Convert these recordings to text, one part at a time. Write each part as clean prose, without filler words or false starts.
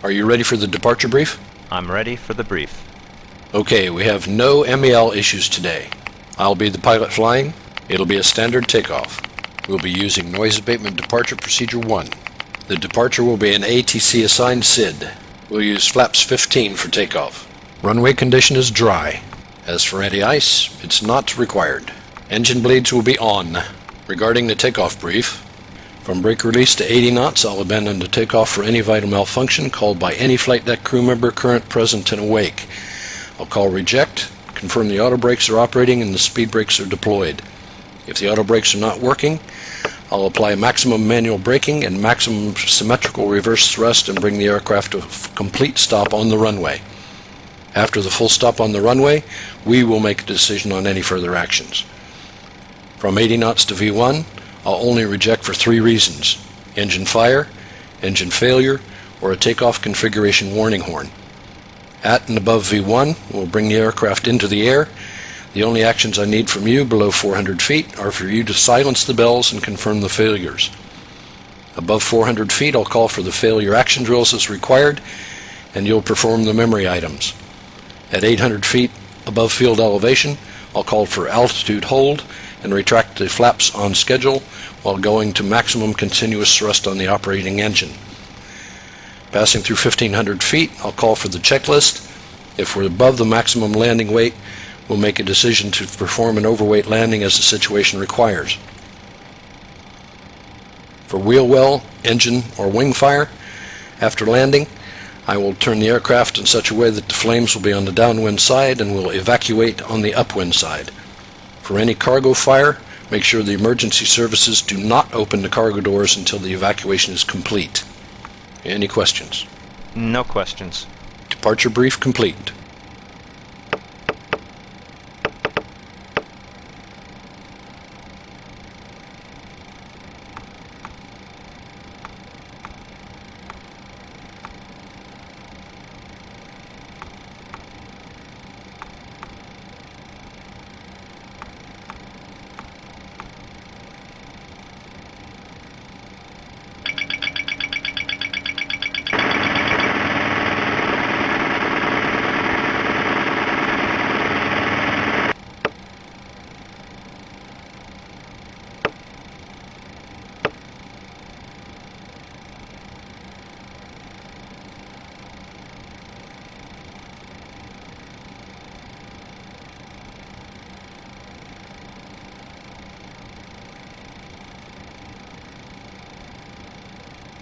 Are you ready for the departure brief? I'm ready for the brief. Okay, we have no MEL issues today. I'll be the pilot flying. It'll be a standard takeoff. We'll be using Noise Abatement Departure Procedure 1. The departure will be an ATC assigned SID. We'll use flaps 15 for takeoff. Runway condition is dry. As for anti-ice, it's not required. Engine bleeds will be on. Regarding the takeoff brief, from brake release to 80 knots, I'll abandon the takeoff for any vital malfunction called by any flight deck crew member current, present, and awake. I'll call reject, confirm the auto brakes are operating and the speed brakes are deployed. If the auto brakes are not working, I'll apply maximum manual braking and maximum symmetrical reverse thrust and bring the aircraft to a complete stop on the runway. After the full stop on the runway, we will make a decision on any further actions. From 80 knots to V1, I'll only reject for 3 reasons: engine fire, engine failure, or a takeoff configuration warning horn. At and above V1, we'll bring the aircraft into the air. The only actions I need from you below 400 feet are for you to silence the bells and confirm the failures. Above 400 feet, I'll call for the failure action drills as required, and you'll perform the memory items. At 800 feet above field elevation, I'll call for altitude hold and retract the flaps on schedule while going to maximum continuous thrust on the operating engine. Passing through 1500 feet, I'll call for the checklist. If we're above the maximum landing weight, we'll make a decision to perform an overweight landing as the situation requires. For wheel well, engine, or wing fire, after landing, I will turn the aircraft in such a way that the flames will be on the downwind side and will evacuate on the upwind side. For any cargo fire, make sure the emergency services do not open the cargo doors until the evacuation is complete. Any questions? No questions. Departure brief complete.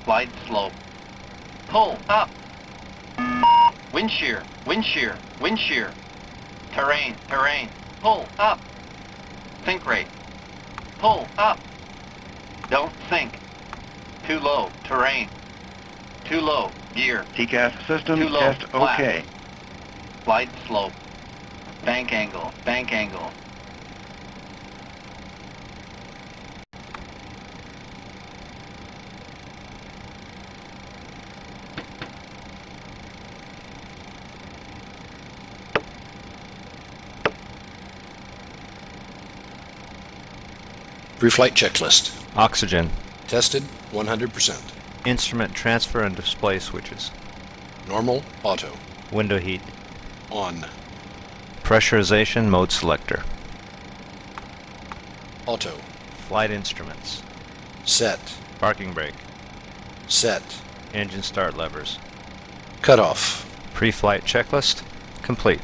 Glide slope. Pull up. Wind shear, wind shear, wind shear. Terrain, terrain. Pull up. Sink rate. Pull up. Don't sink. Too low, terrain. Too low, gear. TCAS system Too low, test flat. okay. Glide slope. Bank angle, bank angle. Pre-flight checklist. Oxygen. Tested 100%. Instrument transfer and display switches. Normal, auto. Window heat. On. Pressurization mode selector. Auto. Flight instruments. Set. Parking brake. Set. Engine start levers. Cutoff. Pre-flight checklist complete.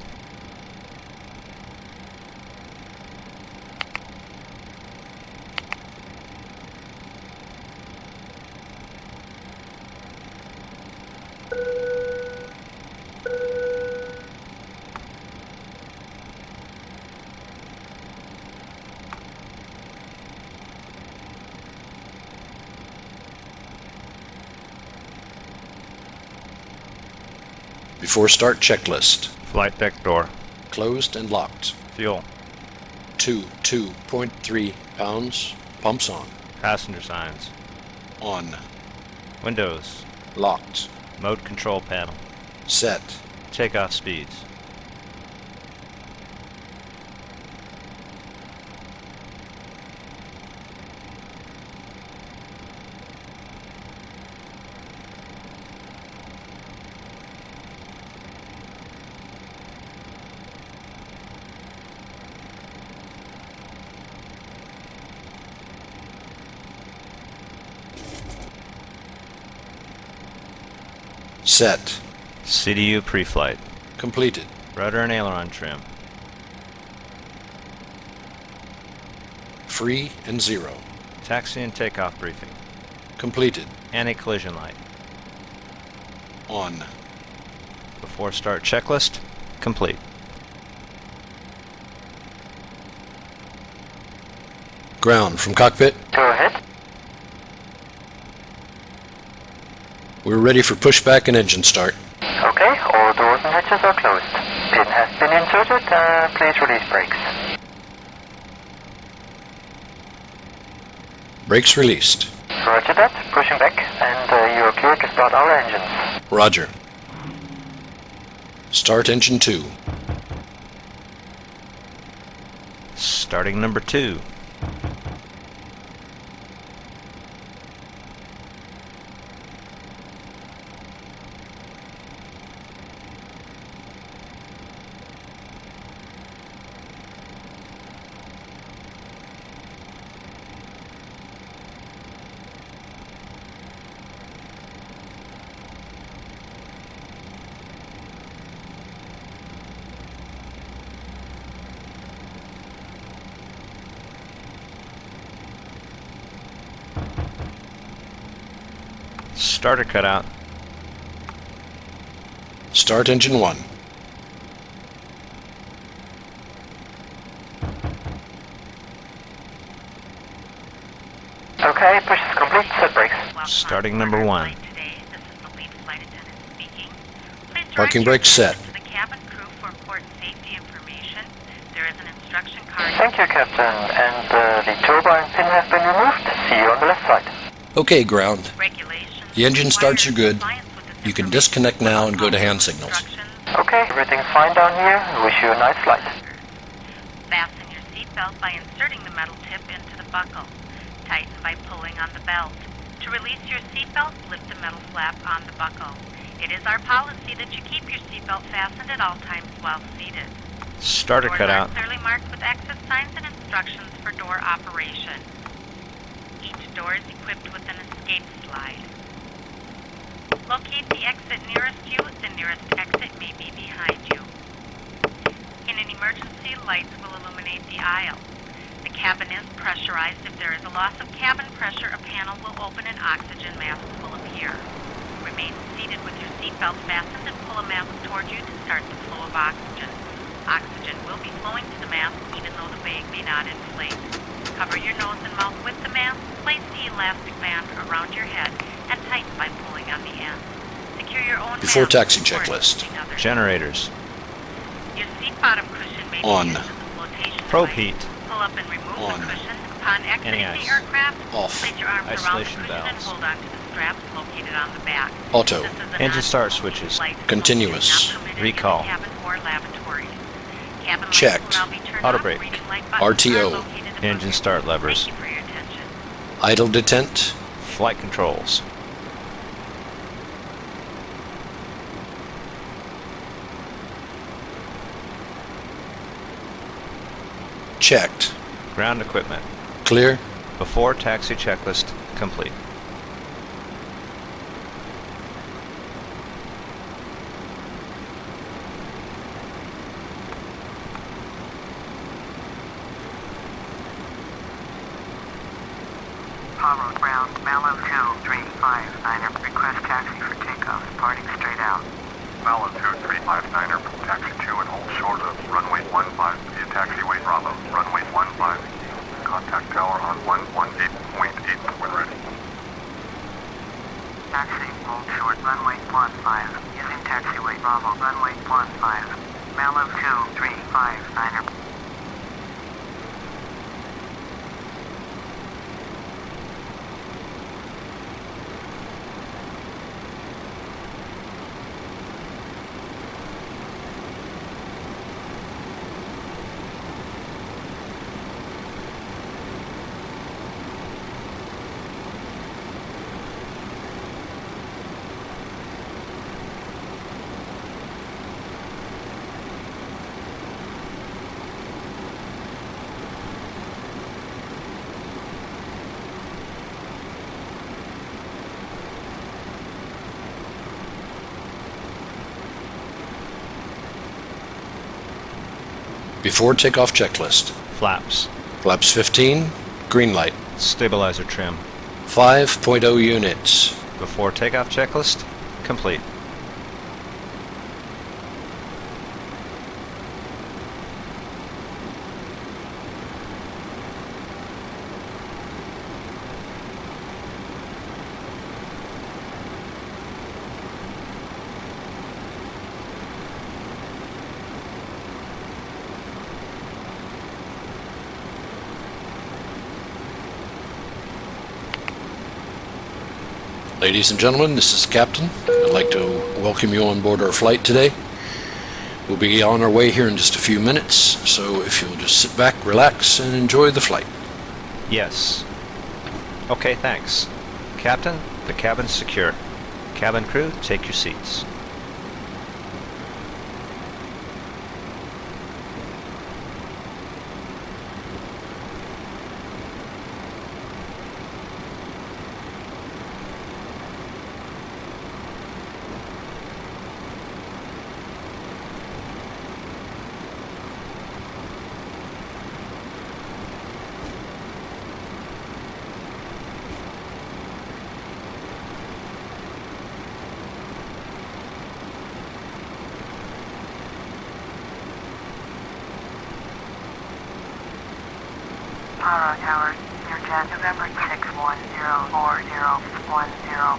Before start checklist. Flight deck door. Closed and locked. Fuel. 2.3 pounds. Pumps on. Passenger signs. On. Windows. Locked. Mode control panel. Set. Takeoff speeds. Set. CDU pre-flight. Completed. Rudder and aileron trim. Free and 0. Taxi and takeoff briefing. Completed. Anti-collision light. On. Before start checklist. Complete. Ground from cockpit. Go ahead. We're ready for pushback and engine start. Okay, all doors and hatches are closed. Pin has been inserted. Please release brakes. Brakes released. Roger that. Pushing back, and you're clear to start our engines. Roger. Start engine 2. Starting number 2. Starter cutout. Start engine 1. Okay, push is complete. Set brakes. Starting number 1. Parking brake set. Thank you, Captain. And the turbine pin has been removed. See you on the left side. Okay, ground. The engine starts are good. You can disconnect now and go to hand signals. Okay, everything's fine down here. Wish you a nice flight. Fasten your seatbelt by inserting the metal tip into the buckle. Tighten by pulling on the belt. To release your seatbelt, lift the metal flap on the buckle. It is our policy that you keep your seatbelt fastened at all times while seated. Starter Doors cutout. are clearly marked with exit signs and instructions for door operation. Each door is equipped with an escape slide. Locate the exit nearest you. The nearest exit may be behind you. In an emergency, lights will illuminate the aisle. The cabin is pressurized. If there is a loss of cabin pressure, a panel will open and oxygen masks will appear. Remain seated with your seatbelt fastened and pull a mask toward you to start the flow of oxygen. Oxygen will be flowing to the mask even though the bag may not inflate. Cover your nose and mouth with the mask. Place the elastic band around your head and tighten by pulling on the end. Secure your own Before mask taxi before checklist. assisting others. Generators. Your seat bottom cushion may On. be used as a flotation Probe device. heat. Pull up and remove On. the cushion. Upon exiting Any ice. the aircraft, Off. place your arms around the Isolation cushion and valves. hold on to the straps located on the back. Auto. This is a Engine start non-smoking switches. flight zone. Continuous. Not permitted Recall. in the cabin or lavatories. Cabin lights Checked. will now be turned Auto off. brake. Reading light buttons RTO. are located above Engine you. start levers. Thank you for your attention. Idle detent. Flight controls. Checked. Ground equipment. Clear. Before taxi checklist complete. Paro ground, MALÉV 2359er, request taxi for takeoff, departing straight out. MALÉV 2359er, taxi 2 and hold short of runway 15 via taxiway Bravo, runway 15. Contact tower on 118.8 when ready. Taxi, hold short, runway 15, using taxiway Bravo, runway 15. MALÉV 2359er. Before takeoff checklist. Flaps. Flaps 15, green light. Stabilizer trim. 5.0 units. Before takeoff checklist complete. Ladies and gentlemen, this is the Captain. I'd like to welcome you on board our flight today. We'll be on our way here in just a few minutes, so if you'll just sit back, relax, and enjoy the flight. Yes. Okay, thanks. Captain, the cabin's secure. Cabin crew, take your seats. Paro Tower, your jet November 61040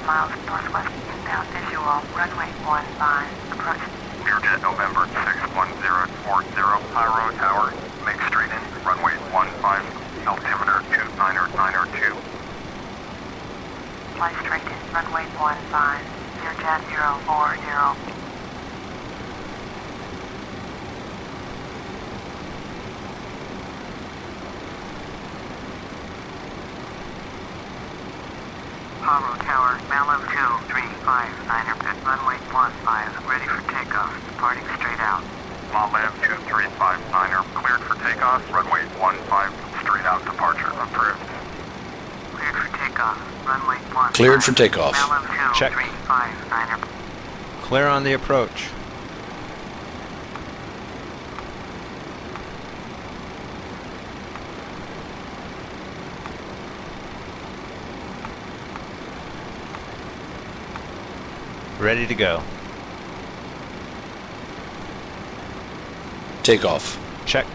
miles northwest, inbound visual, runway 15, approach. Learjet November 61040, Paro Tower, make straight in, runway 15, altimeter 29902. Fly straight in, runway 15, your jet 040. Paro Tower, MALÉV 2359er pit, runway 15, ready for takeoff, departing straight out. MALÉV 2359er, cleared for takeoff, runway 15, straight out departure approved. Cleared for takeoff, runway 15. Cleared for takeoff. MALÉV Check. 2359er. Clear on the approach. Ready to go. Takeoff. Check.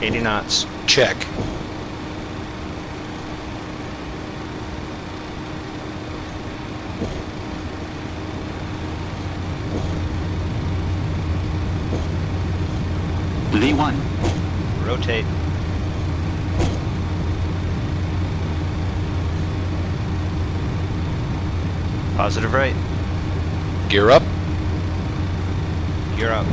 $80 knots. Check. V1. Rotate. Positive right. Gear up. Gear up.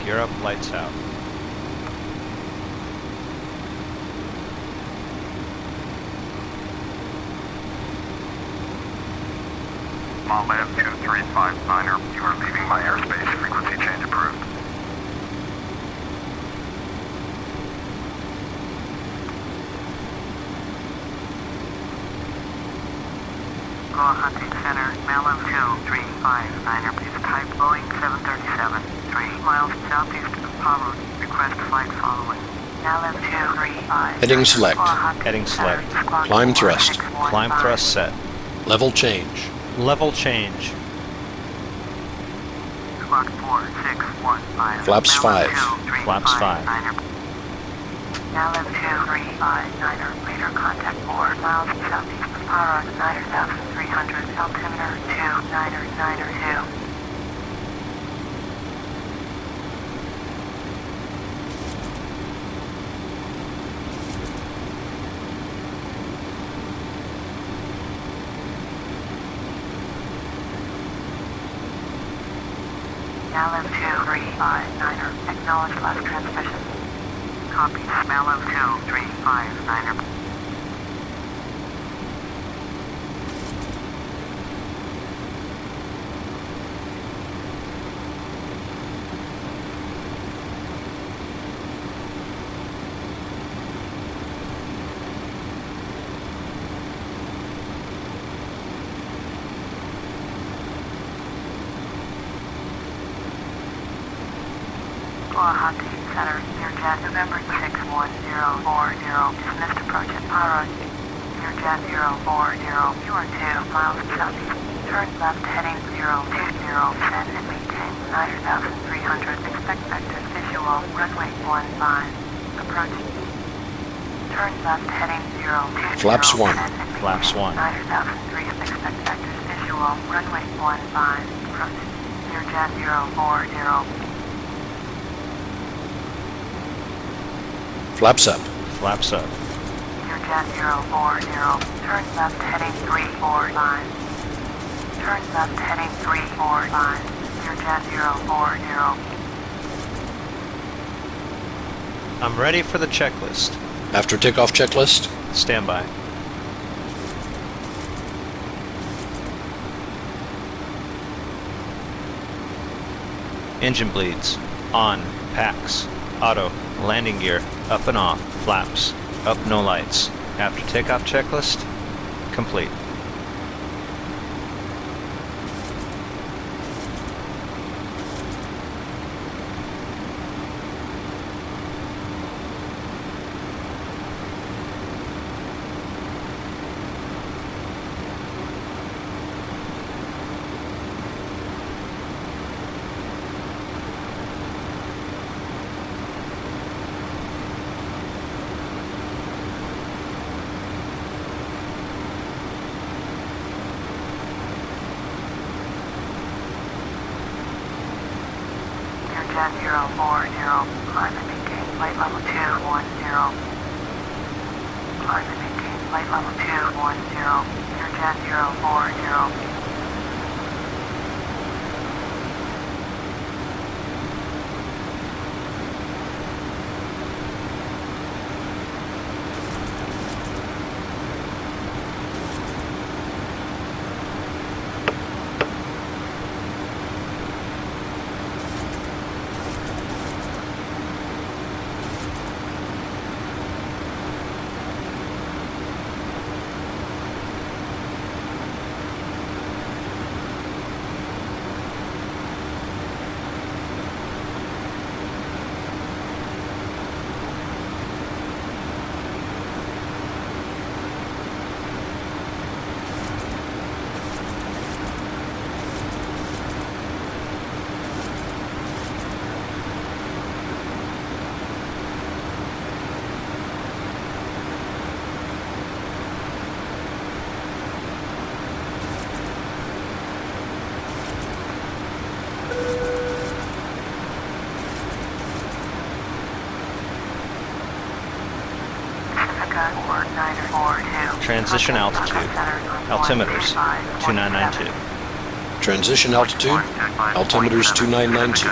Gear up, lights out. MALÉV 2359er, you are leaving my airspace, frequency change approved. Goa Hunting Center, MALÉV 2359er, please type Boeing 737, 3 miles southeast of Paro, request flight following. MALÉV 235. Heading select. Heading select. Climb thrust. Climb thrust set. Level change. Level change. Squawk 4615. Flaps 5. Flaps 5. MALÉV 2359er, later contact 4 miles southeast of Paro, 9,300, altimeter 2992. MALÉV 2359er, acknowledge last transmission. Copy, MALÉV 2359er. Guwahati Center, Learjet November 61040, dismissed approach at Paro. Learjet 040, you are 2 miles southeast. Turn left heading 020, descend and maintain 9,300, expect vectors visual, runway 15, approach. Turn left heading 020, Flaps 1. descend and maintain Flaps 1. 9,300, expect vectors visual, runway 15, approach. Learjet 040. Flaps up. Flaps up. Learjet 040, turn left heading 345. Turn left heading 345. Learjet 040. I'm ready for the checklist. After takeoff checklist, Stand by. Engine bleeds. On. Packs. Auto. Landing gear. Up and off. Flaps. Up, no lights. After takeoff checklist. Complete. Learjet 040, climb and maintain flight level 210. Climb and maintain flight level 210. Learjet 040. Transition altitude. Altimeters 2992. transition altitude, altimeters 2992.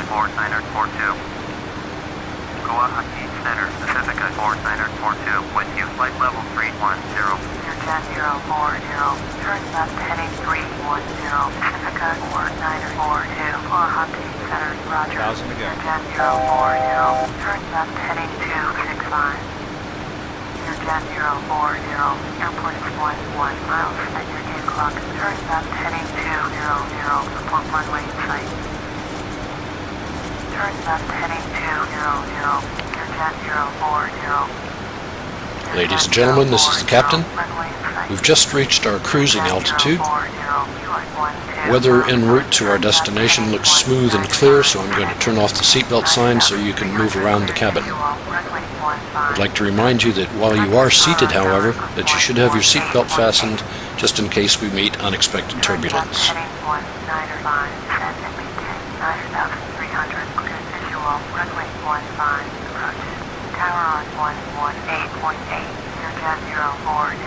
Guwahati Center, Pacifica 4942, with you flight level 310. Learjet 040, turn left heading 310. Pacifica 4942, Guwahati Center, roger. 1,000 to go. Learjet 040, turn left heading 265. Learjet 040, airport is 11 miles at your gate clock. Turn left heading 200, support runway in sight. Turn left heading 200, Learjet 040. Ladies and gentlemen, this is the captain. We've just reached our cruising altitude. Weather en route to our destination looks smooth and clear, so I'm going to turn off the seatbelt sign so you can move around the cabin. I'd like to remind you that while you are seated, however, that you should have your seatbelt fastened just in case we meet unexpected turbulence. Tower on 118.8, Learjet 040.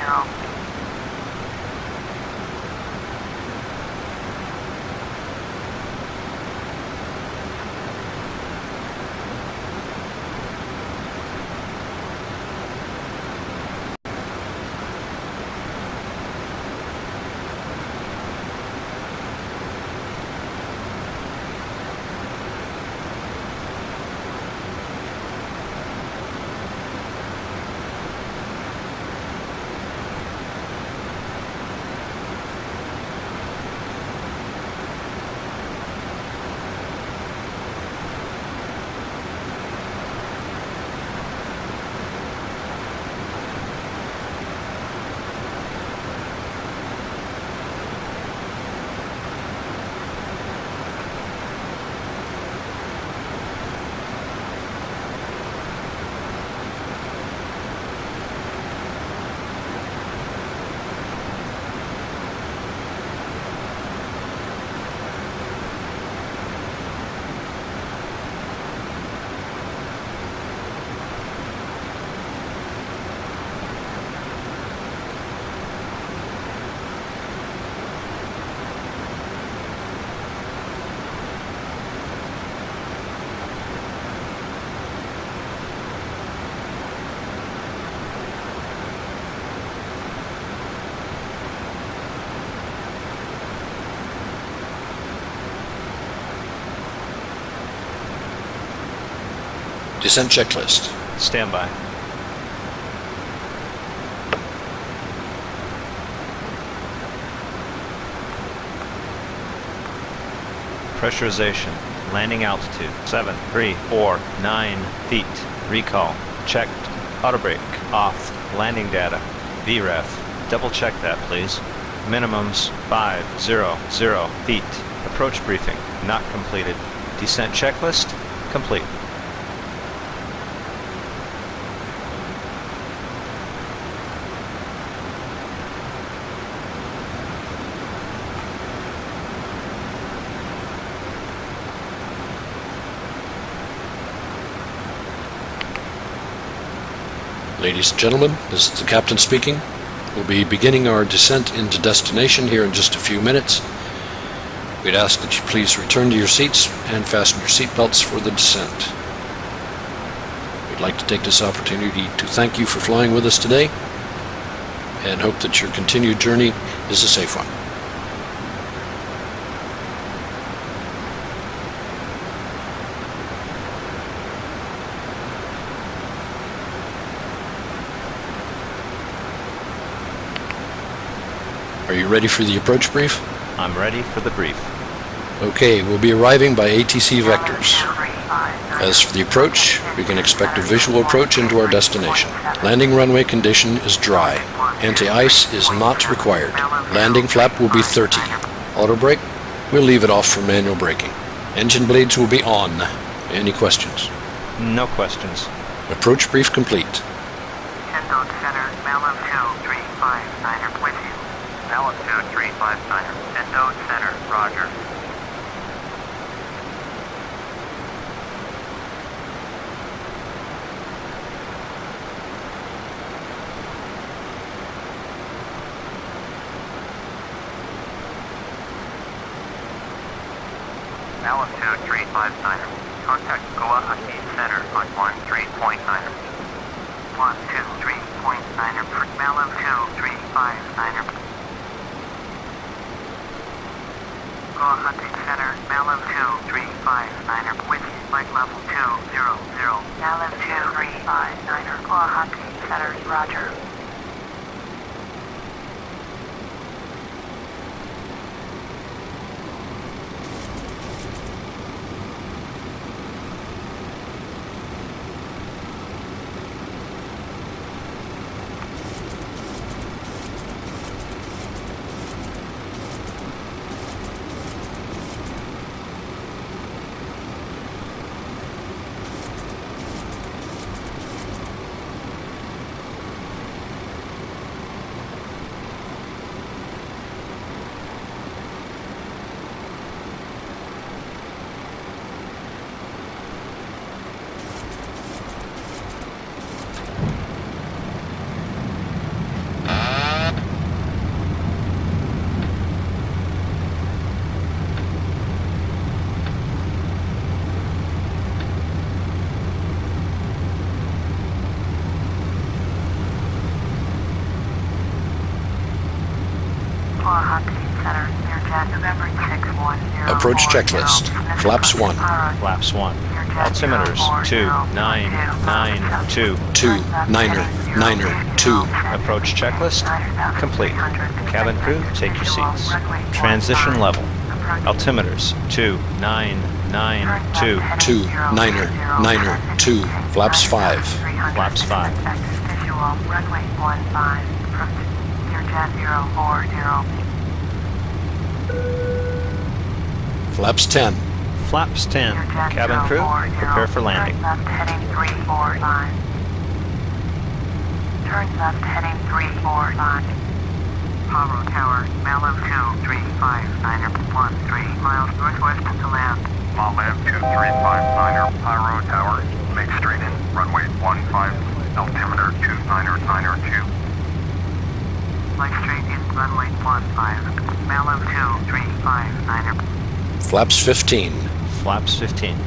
Descent checklist. Stand by. Pressurization. Landing altitude 7,349 feet. Recall. Checked. Auto brake. Off. Landing data. VREF. Double check that, please. Minimums 500 feet. Approach briefing. Not completed. Descent checklist. Complete. Ladies and gentlemen, this is the captain speaking. We'll be beginning our descent into destination here in just a few minutes. We'd ask that you please return to your seats and fasten your seatbelts for the descent. We'd like to take this opportunity to thank you for flying with us today and hope that your continued journey is a safe one. Are you ready for the approach brief? I'm ready for the brief. Okay, we'll be arriving by ATC vectors. As for the approach, we can expect a visual approach into our destination. Landing runway condition is dry. Anti-ice is not required. Landing flap will be 30. Auto brake, we'll leave it off for manual braking. Engine blades will be on. Any questions? No questions. Approach brief complete. Kendall Center, MALÉV 2359 with you. MALÉV 2359, Endo Center, roger. MALÉV 2359, contact Guwahati Center on 13.9. 123.9 for MALÉV 2359. Guwahati Center, MALÉV 2359 with you, flight level 200. MALÉV 2359, Guwahati Center, roger. Approach checklist. Flaps 1. Flaps 1. Altimeters 2992. 2992. Approach checklist complete. Cabin crew, take your seats. Transition level. Altimeters 2992. 2992. Flaps 5. Flaps 5. Visual, runway 15, approach, Learjet 040. Flaps 10. Flaps 10. Cabin crew, prepare for landing. Turn left heading 345. Turn left heading 345. Paro Tower, MALÉV 2359, 13 miles northwest to land. MALÉV 2359, Paro Tower, make straight in, runway 15, altimeter 2992. Flight straight in, runway 15, MALÉV 2359. Flaps 15. Flaps 15.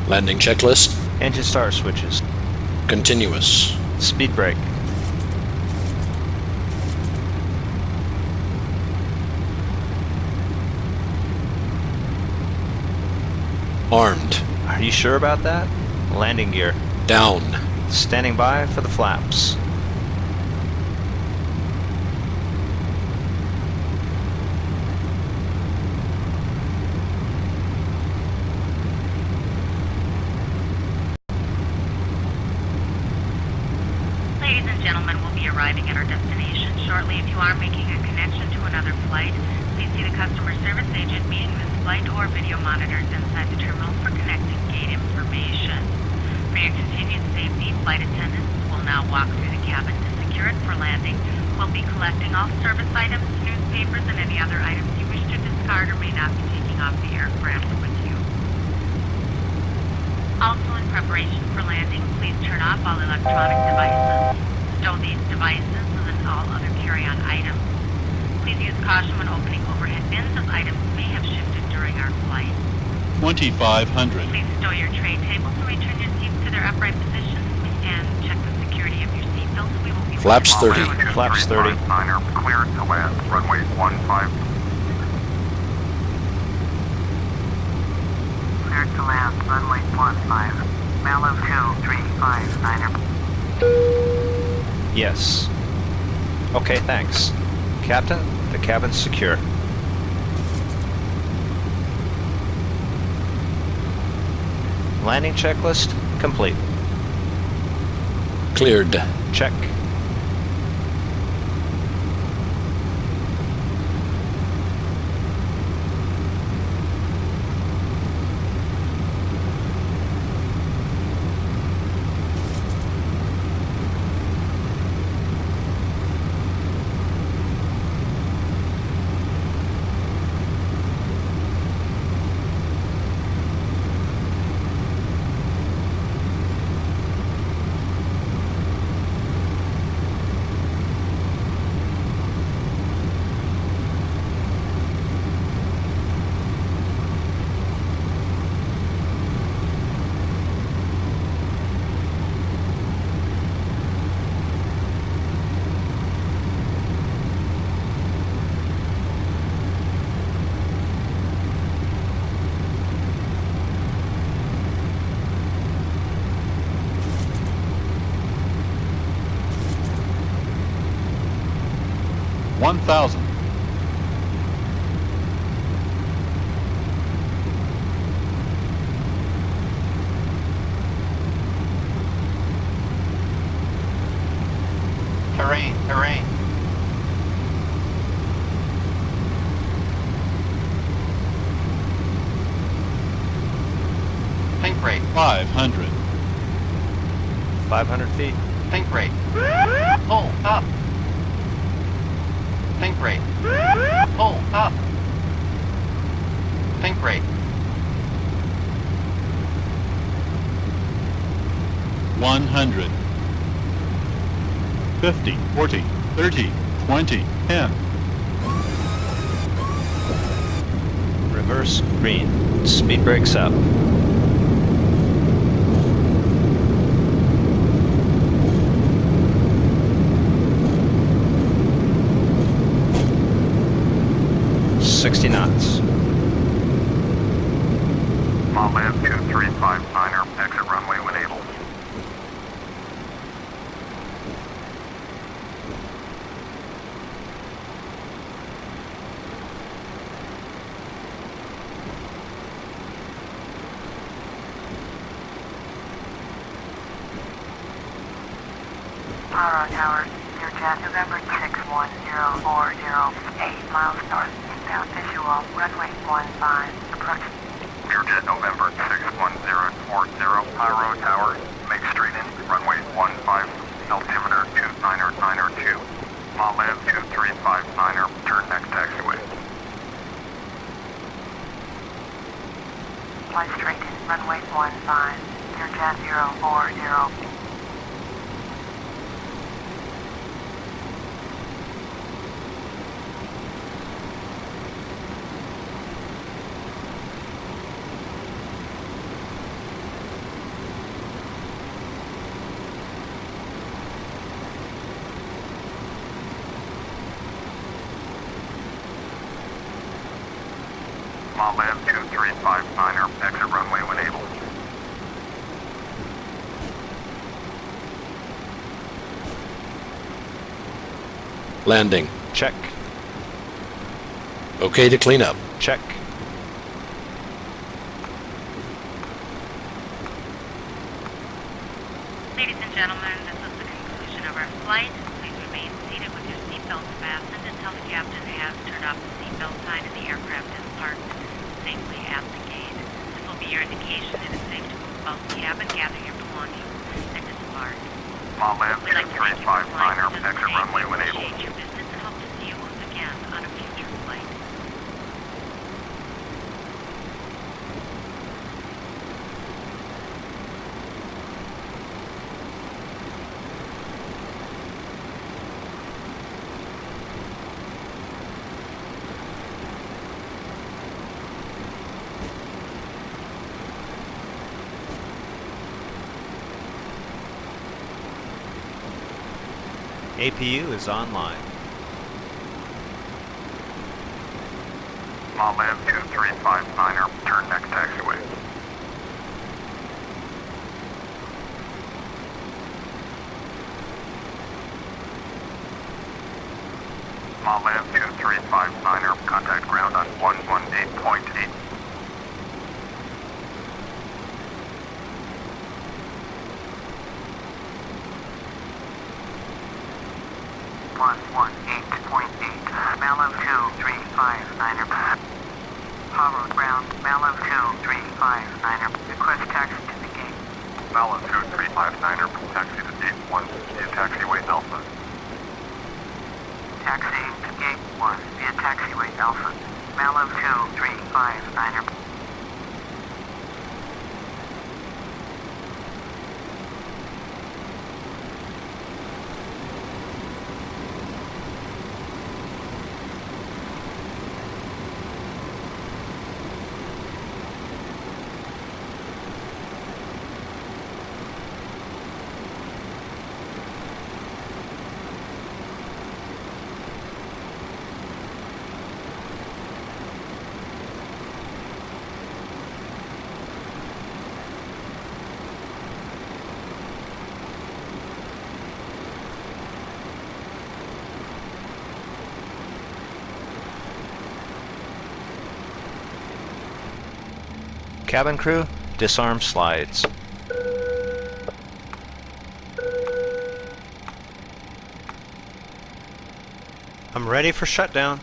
Landing checklist. Engine start switches. Continuous. Speed brake. Armed. Are you sure about that? Landing gear. Down. Standing by for the flaps. Ladies and gentlemen, we'll be arriving at our destination shortly. If you are making a connection to another flight, please see the customer service agent meeting this flight or video monitors inside the terminal for connecting gate information. For your continued safety, flight attendants will now walk through the cabin to secure it for landing. We'll be collecting all service items, newspapers, and any other items you wish to discard or may not be taking off the aircraft with you. Also, in preparation for landing, please turn off all electronic devices. Stow these devices and then all other carry-on items. Please use caution when opening overhead bins, as items may have shifted during our flight. 2500. Please stow your tray tables and return your seats to their upright positions and check the security of your seatbelts. We will be Flaps 30. Flaps 30. Niner, cleared to land. Runway 15. Cleared to land, runway 15. MALÉV 235, Niner. Yes. Okay, thanks. Captain, the cabin's secure. Landing checklist complete. Cleared. Check. One thousand. Terrain, terrain. Think rate, 500. 500 feet. think rate. Pull up. Think rate. Pull up. Think rate. 100. 50, 40, 30, 20, 10. Reverse green. Speed brakes up. $60 knots. MALÉV 235 Niner, exit runway when able. Paro Tower, your jet November 61040, 8 miles north, inbound visual, runway 15, approach. Learjet November 61040, Paro Tower, make straight in, runway 15, altimeter 29992. MALÉV 235 Niner, turn next taxiway. Fly straight in, runway 15, your jet 040. MALÉV 2359er, exit runway when able. Landing. Check. Okay to clean up. Check. Ladies and gentlemen, this is the conclusion of our flight. Please remain seated with your seatbelts fastened until the captain has turned off the seatbelt sign and the aircraft is parked safely at the gate. This will be your indication it is safe to move about the cabin, gather your belongings, and disembark. MALÉV We'd like to thank you for flying 2359er, with us exit today. runway We when able. appreciate your business and hope to see you again on a future flight. APU is online. MALÉV 2359er, turn next taxiway. MALÉV 2359er, contact ground on 118.8. MALÉV 2359er. Paro ground, MALÉV 2359er. Request taxi to the gate. MALÉV 2359er, taxi to gate 1, via taxiway Alpha. Taxiing to gate 1 via taxiway Alpha. MALÉV 2359er. Cabin crew, disarm slides. I'm ready for shutdown.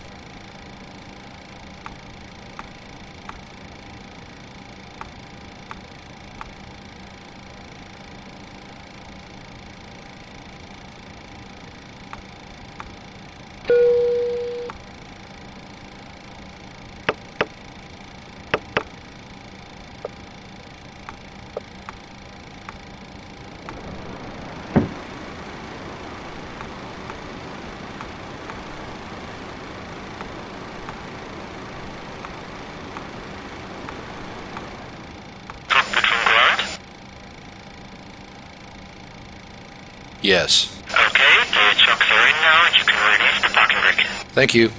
Yes. Okay, the trucks are in now and you can release the parking brake. Thank you.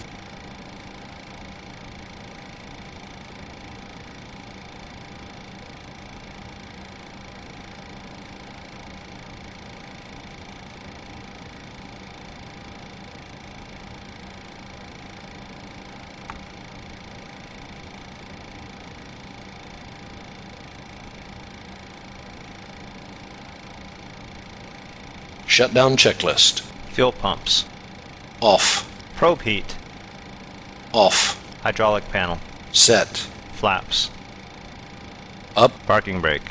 Shutdown checklist. Fuel pumps. Off. Probe heat. Off. Hydraulic panel. Set. Flaps. Up. Parking brake.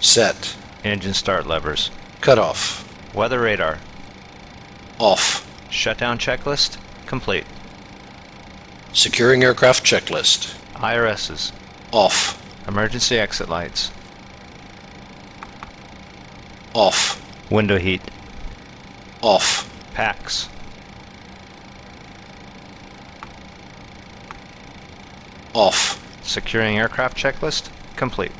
Set. Engine start levers. Cut off. Weather radar. Off. Shutdown checklist complete. Securing aircraft checklist. IRSs. Off. Emergency exit lights. Off. Window heat. Off. Packs. Off. Securing aircraft checklist complete.